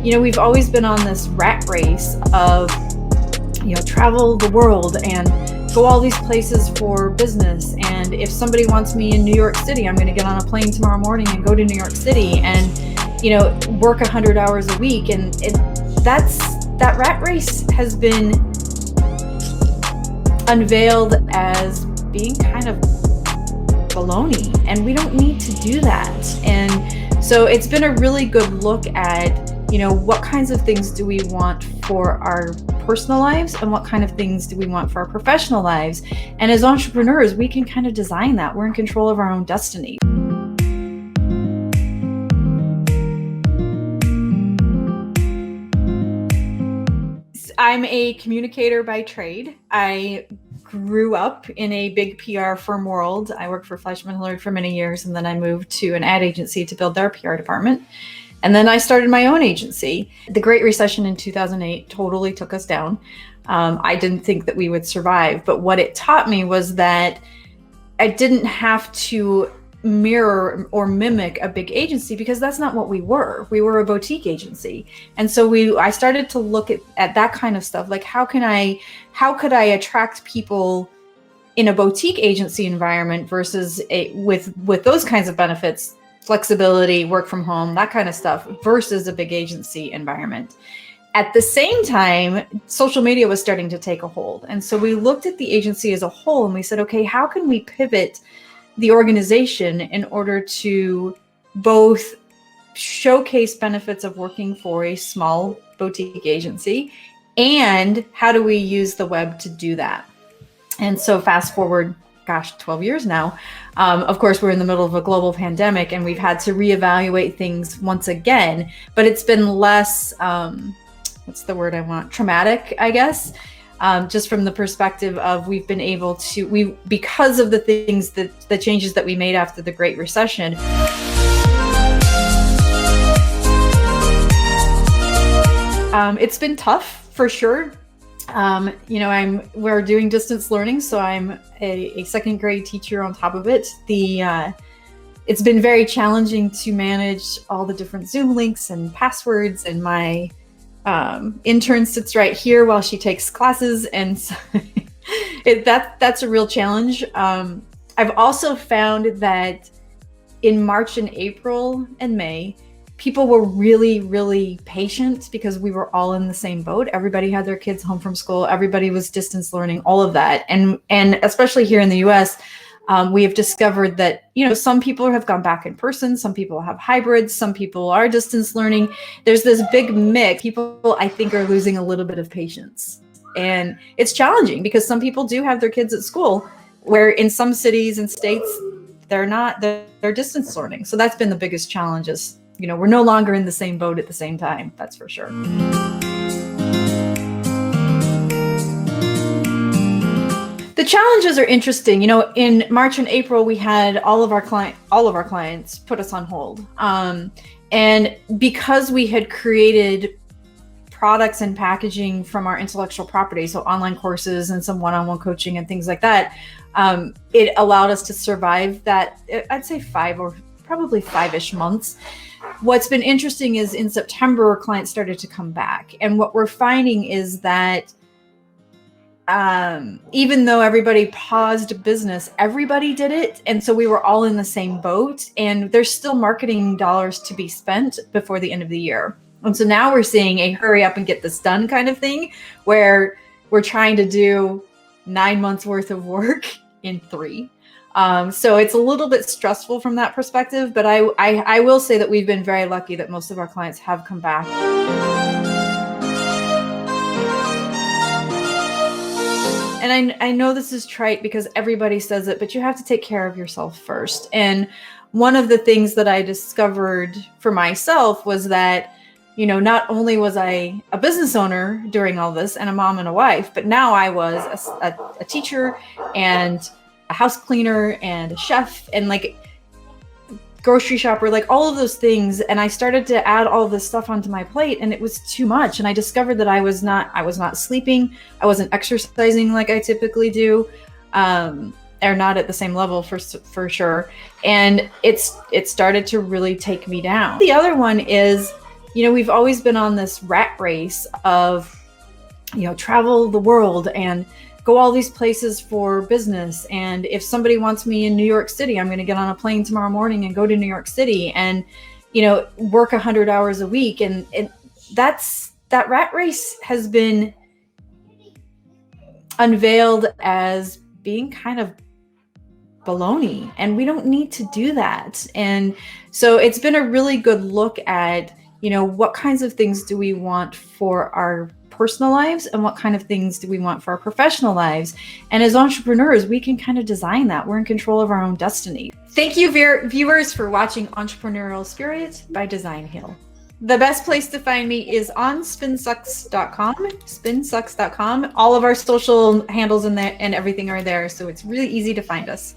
we've always been on this rat race of, travel the world and go all these places for business. And if somebody wants me in New York City, I'm going to get on a plane tomorrow morning and go to New York City and, work 100 hours a week. And that rat race has been unveiled as being kind of baloney, and we don't need to do that. And so it's been a really good look at, what kinds of things do we want for our personal lives and what kind of things do we want for our professional lives. And as entrepreneurs, we can kind of design that. We're in control of our own destiny. I'm a communicator by trade. I grew up in a big PR firm world. I worked for Fleishman Hillard for many years, and then I moved to an ad agency to build their PR department. And then I started my own agency. The Great Recession in 2008 totally took us down. I didn't think that we would survive, but what it taught me was that I didn't have to mirror or mimic a big agency, because that's not what we were. We were a boutique agency. And so I started to look at that kind of stuff. Like, how could I attract people in a boutique agency environment versus with those kinds of benefits, flexibility, work from home, that kind of stuff, versus a big agency environment. At the same time, social media was starting to take a hold. And so we looked at the agency as a whole and we said, okay, how can we pivot the organization in order to both showcase benefits of working for a small boutique agency, and how do we use the web to do that? And so fast forward, 12 years now. Of course, we're in the middle of a global pandemic and we've had to reevaluate things once again, but it's been less, what's the word I want? Traumatic, I guess. Just from the perspective of we've been able to, because of the things the changes that we made after the Great Recession. It's been tough for sure. We're doing distance learning, so I'm a second grade teacher on top of it. It's been very challenging to manage all the different Zoom links and passwords, and my intern sits right here while she takes classes, and so that's a real challenge. I've also found that in March and April and May, people were really, really patient because we were all in the same boat. Everybody had their kids home from school. Everybody was distance learning, all of that. And especially here in the US, we have discovered that, some people have gone back in person. Some people have hybrids. Some people are distance learning. There's this big mix. People, I think, are losing a little bit of patience. And it's challenging because some people do have their kids at school, where in some cities and states, they're distance learning. So that's been the biggest challenge is, we're no longer in the same boat at the same time. That's for sure. The challenges are interesting. In March and April, we had all of our clients put us on hold. And because we had created products and packaging from our intellectual property, so online courses and some one-on-one coaching and things like that, it allowed us to survive that, I'd say 5-ish months. What's been interesting is in September, clients started to come back. And what we're finding is that even though everybody paused business, everybody did it. And so we were all in the same boat, and there's still marketing dollars to be spent before the end of the year. And so now we're seeing a hurry up and get this done kind of thing, where we're trying to do 9 months worth of work in 3. So it's a little bit stressful from that perspective, but I will say that we've been very lucky that most of our clients have come back. And I know this is trite because everybody says it, but you have to take care of yourself first. And one of the things that I discovered for myself was that, not only was I a business owner during all this and a mom and a wife, but now I was a teacher and a house cleaner and a chef and like grocery shopper, like all of those things. And I started to add all this stuff onto my plate, and it was too much. And I discovered that I was not sleeping. I wasn't exercising like I typically do, or not at the same level for sure. And it started to really take me down. The other one is we've always been on this rat race of, travel the world and go all these places for business. And if somebody wants me in New York City, I'm going to get on a plane tomorrow morning and go to New York City and, work 100 hours a week. And that rat race has been unveiled as being kind of baloney, and we don't need to do that. And so it's been a really good look at, what kinds of things do we want for our personal lives and what kind of things do we want for our professional lives. And as entrepreneurs, we can kind of design that. We're in control of our own destiny. Thank you, viewers, for watching Entrepreneurial Spirit by Designhill. The best place to find me is on spinsucks.com, spinsucks.com. All of our social handles and everything are there, so it's really easy to find us.